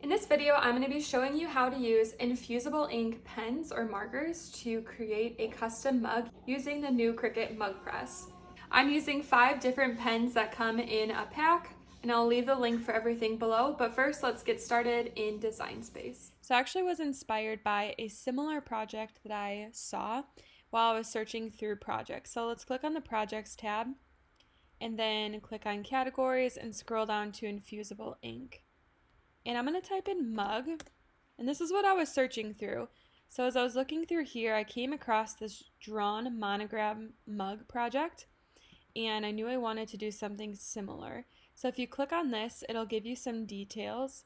In this video, I'm going to be showing you how to use Infusible Ink pens or markers to create a custom mug using the new Cricut Mug Press. I'm using 5 different pens that come in a pack, and I'll leave the link for everything below, but first let's get started in Design Space. So I actually was inspired by a similar project that I saw while I was searching through projects. So let's click on the Projects tab, and then click on Categories and scroll down to Infusible Ink. And I'm going to type in mug, and this is what I was searching through. So as I was looking through here, I came across this drawn monogram mug project, and I knew I wanted to do something similar. So if you click on this, it'll give you some details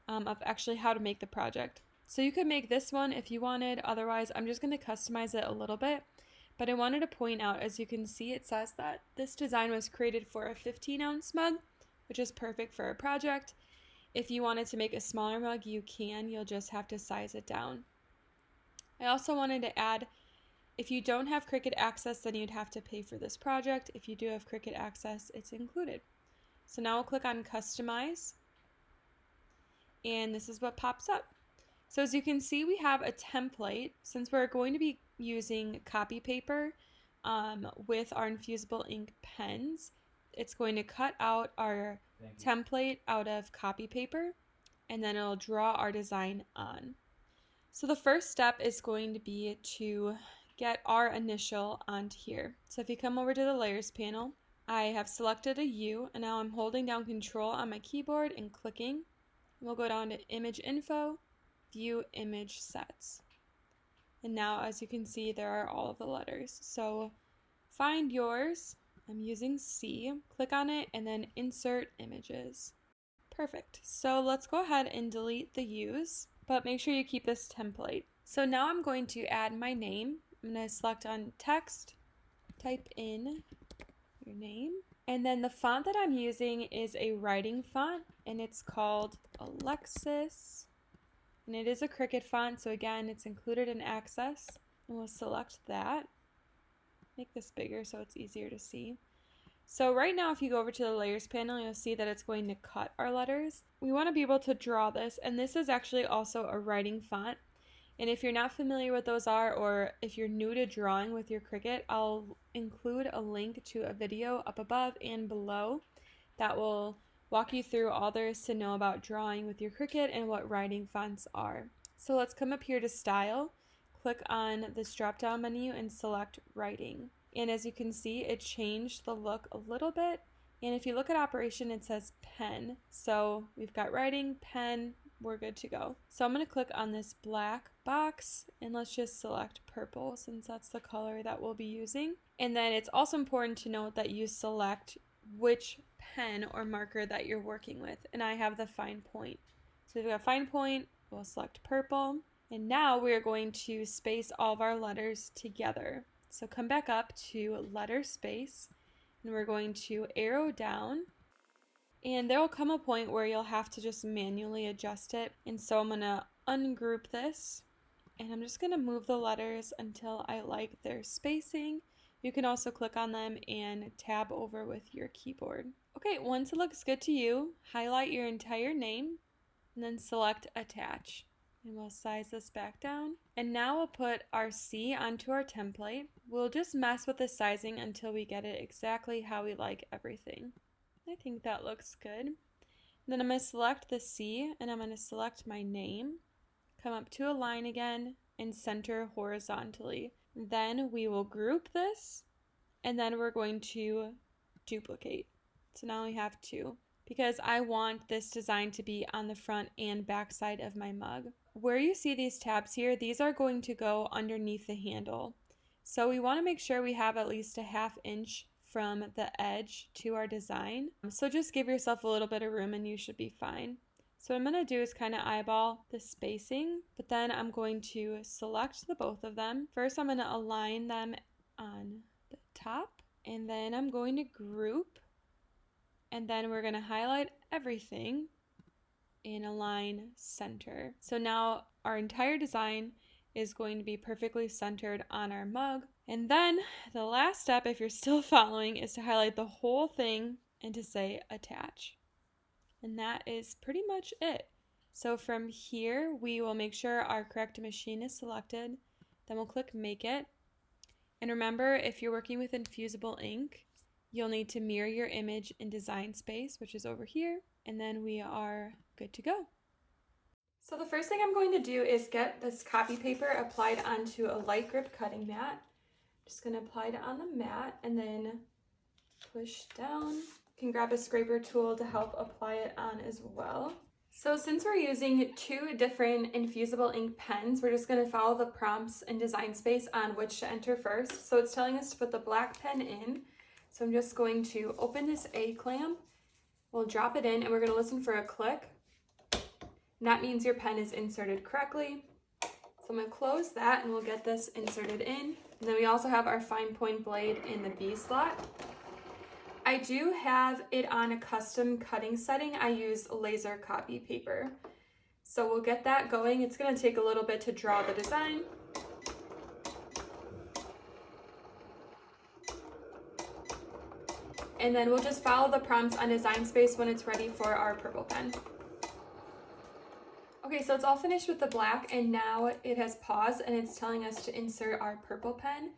of actually how to make the project. So you could make this one if you wanted, otherwise I'm just going to customize it a little bit. But I wanted to point out, as you can see, it says that this design was created for a 15-ounce mug, which is perfect for a project. If you wanted to make a smaller mug, you can. You'll just have to size it down. I also wanted to add, if you don't have Cricut access, then you'd have to pay for this project. If you do have Cricut access, it's included. So now we'll click on Customize, and this is what pops up. So as you can see, we have a template. Since we're going to be using copy paper with our Infusible Ink pens, it's going to cut out our template out of copy paper, and then it'll draw our design on. So the first step is going to be to get our initial onto here. So if you come over to the layers panel, I have selected a U, and now I'm holding down Control on my keyboard and clicking. We'll go down to Image Info, View Image Sets. And now, as you can see, there are all of the letters. So find yours. I'm using C, click on it, and then Insert Images. Perfect. So let's go ahead and delete the U's, but make sure you keep this template. So now I'm going to add my name. I'm going to select on Text, type in your name, and then the font that I'm using is a writing font, and it's called Alexis, and it is a Cricut font, so again, it's included in Access, and we'll select that. Make this bigger so it's easier to see. So right now, if you go over to the layers panel, you'll see that it's going to cut our letters. We want to be able to draw this, and this is actually also a writing font. And if you're not familiar with those are, or if you're new to drawing with your Cricut, I'll include a link to a video up above and below that will walk you through all there is to know about drawing with your Cricut and what writing fonts are. So let's come up here to Style. Click on this drop-down menu and select Writing. And as you can see, it changed the look a little bit. And if you look at Operation, it says Pen. So we've got Writing, Pen, we're good to go. So I'm going to click on this black box, and let's just select purple since that's the color that we'll be using. And then it's also important to note that you select which pen or marker that you're working with. And I have the fine point. So if we've got fine point, we'll select purple. And now we're going to space all of our letters together. So come back up to letter space, and we're going to arrow down, and there will come a point where you'll have to just manually adjust it. And so I'm going to ungroup this, and I'm just going to move the letters until I like their spacing. You can also click on them and tab over with your keyboard. Okay, once it looks good to you, highlight your entire name, and then select Attach. And we'll size this back down. And now we'll put our C onto our template. We'll just mess with the sizing until we get it exactly how we like everything. I think that looks good. Then I'm going to select the C, and I'm going to select my name, come up to Align again, and center horizontally. Then we will group this, and then we're going to duplicate. So now we have 2, because I want this design to be on the front and back side of my mug. Where you see these tabs here, these are going to go underneath the handle. So we want to make sure we have at least a 1/2 inch from the edge to our design. So just give yourself a little bit of room and you should be fine. So what I'm going to do is kind of eyeball the spacing, but then I'm going to select the both of them. First, I'm going to align them on the top, and then I'm going to group, and then we're going to highlight everything and align center. So now our entire design is going to be perfectly centered on our mug. And then the last step, if you're still following, is to highlight the whole thing and to say Attach. And that is pretty much it. So from here, we will make sure our correct machine is selected. Then we'll click Make It. And remember, if you're working with Infusible Ink, you'll need to mirror your image in Design Space, which is over here, and then we are good to go. So the first thing I'm going to do is get this copy paper applied onto a light grip cutting mat. Just going to apply it on the mat and then push down. You can grab a scraper tool to help apply it on as well. So since we're using two different Infusible Ink pens, we're just going to follow the prompts in Design Space on which to enter first. So it's telling us to put the black pen in. So I'm just going to open this A clamp. We'll drop it in and we're going to listen for a click. And that means your pen is inserted correctly. So I'm going to close that and we'll get this inserted in. And then we also have our fine point blade in the B slot. I do have it on a custom cutting setting. I use laser copy paper. So we'll get that going. It's going to take a little bit to draw the design. And then we'll just follow the prompts on Design Space when it's ready for our purple pen. Okay, so it's all finished with the black and now it has paused and it's telling us to insert our purple pen.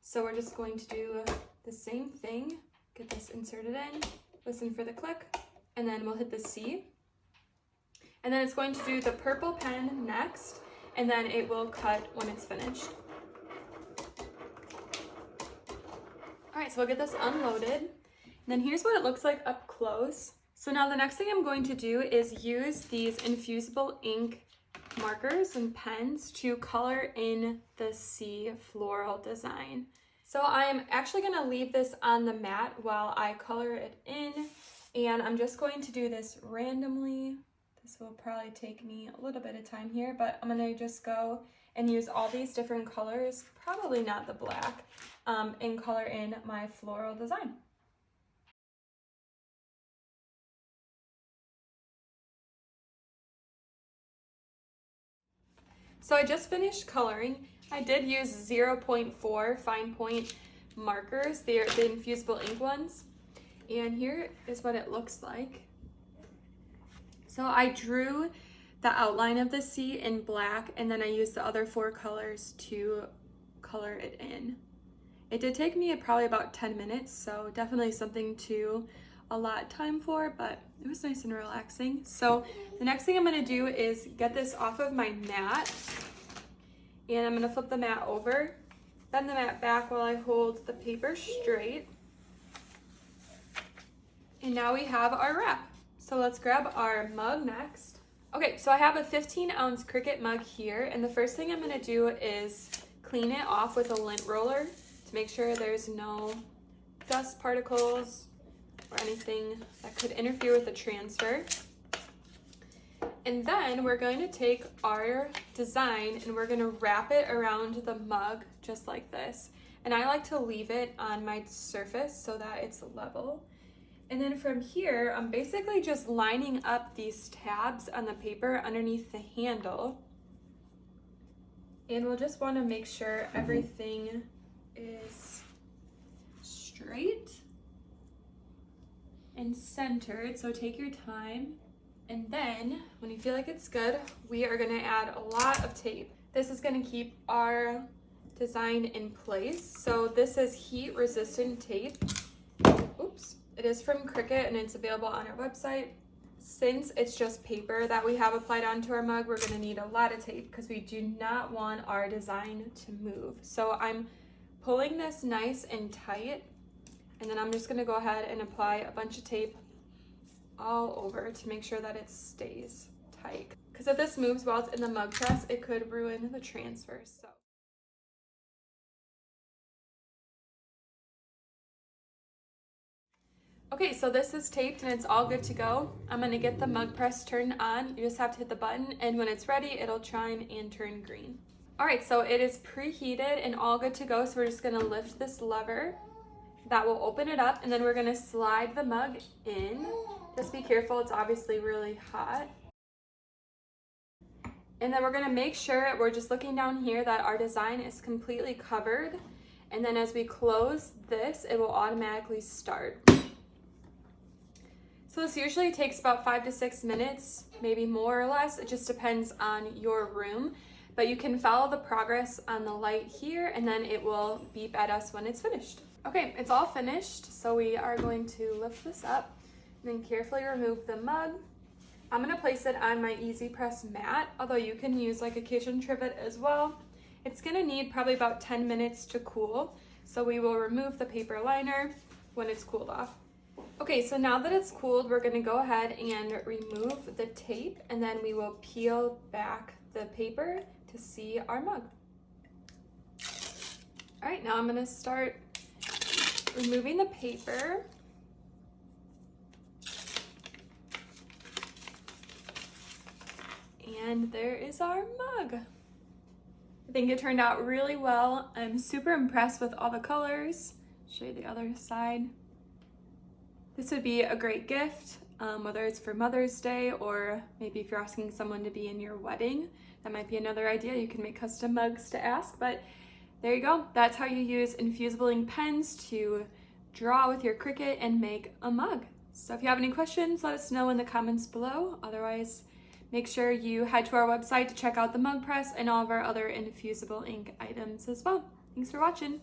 So we're just going to do the same thing. Get this inserted in, listen for the click, and then we'll hit the C. And then it's going to do the purple pen next, and then it will cut when it's finished. All right, so we'll get this unloaded. And then here's what it looks like up close. So now the next thing I'm going to do is use these Infusible Ink markers and pens to color in the C floral design. So I am actually going to leave this on the mat while I color it in, and I'm just going to do this randomly. This will probably take me a little bit of time here, but I'm going to just go and use all these different colors, probably not the black, and color in my floral design. So I just finished coloring. I did use 0.4 fine point markers. They're the Infusible Ink ones. And here is what it looks like. So I drew the outline of the C in black and then I used the other four colors to color it in. It did take me probably about 10 minutes, so definitely something to allot time for, but it was nice and relaxing. So the next thing I'm going to do is get this off of my mat. And I'm going to flip the mat over, bend the mat back while I hold the paper straight. And now we have our wrap. So let's grab our mug next. Okay, so I have a 15-ounce Cricut mug here, and the first thing I'm going to do is clean it off with a lint roller to make sure there's no dust particles or anything that could interfere with the transfer. And then we're going to take our design and we're going to wrap it around the mug just like this. And I like to leave it on my surface so that it's level. And then from here, I'm basically just lining up these tabs on the paper underneath the handle. And we'll just want to make sure everything is straight and centered. So take your time. And then when you feel like it's good, we are going to add a lot of tape. This is going to keep our design in place. So this is heat resistant tape. Oops. It is from Cricut and it's available on our website. Since it's just paper that we have applied onto our mug, we're going to need a lot of tape because we do not want our design to move. So I'm pulling this nice and tight, and then I'm just going to go ahead and apply a bunch of tape all over to make sure that it stays tight. Because if this moves while it's in the mug press, it could ruin the transfer. So. Okay, so this is taped and it's all good to go. I'm going to get the mug press turned on. You just have to hit the button, and when it's ready, it'll chime and turn green. All right, so it is preheated and all good to go. So we're just going to lift this lever. That will open it up, and then we're going to slide the mug in. Just be careful, it's obviously really hot. And then we're going to make sure, we're just looking down here, that our design is completely covered. And then as we close this, it will automatically start. So this usually takes about 5 to 6 minutes, maybe more or less. It just depends on your room, but you can follow the progress on the light here and then it will beep at us when it's finished. Okay, it's all finished. So we are going to lift this up and then carefully remove the mug. I'm gonna place it on my Easy Press mat, although you can use like a kitchen trivet as well. It's gonna need probably about 10 minutes to cool. So we will remove the paper liner when it's cooled off. Okay, so now that it's cooled, we're gonna go ahead and remove the tape and then we will peel back the paper to see our mug. All right, now I'm gonna start removing the paper. And there is our mug. I think it turned out really well. I'm super impressed with all the colors. Show you the other side. This would be a great gift, whether it's for Mother's Day or maybe if you're asking someone to be in your wedding. That might be another idea. You can make custom mugs to ask, but there you go. That's how you use Infusible Ink pens to draw with your Cricut and make a mug. So if you have any questions, let us know in the comments below. Otherwise, make sure you head to our website to check out the mug press and all of our other Infusible Ink items as well. Thanks for watching.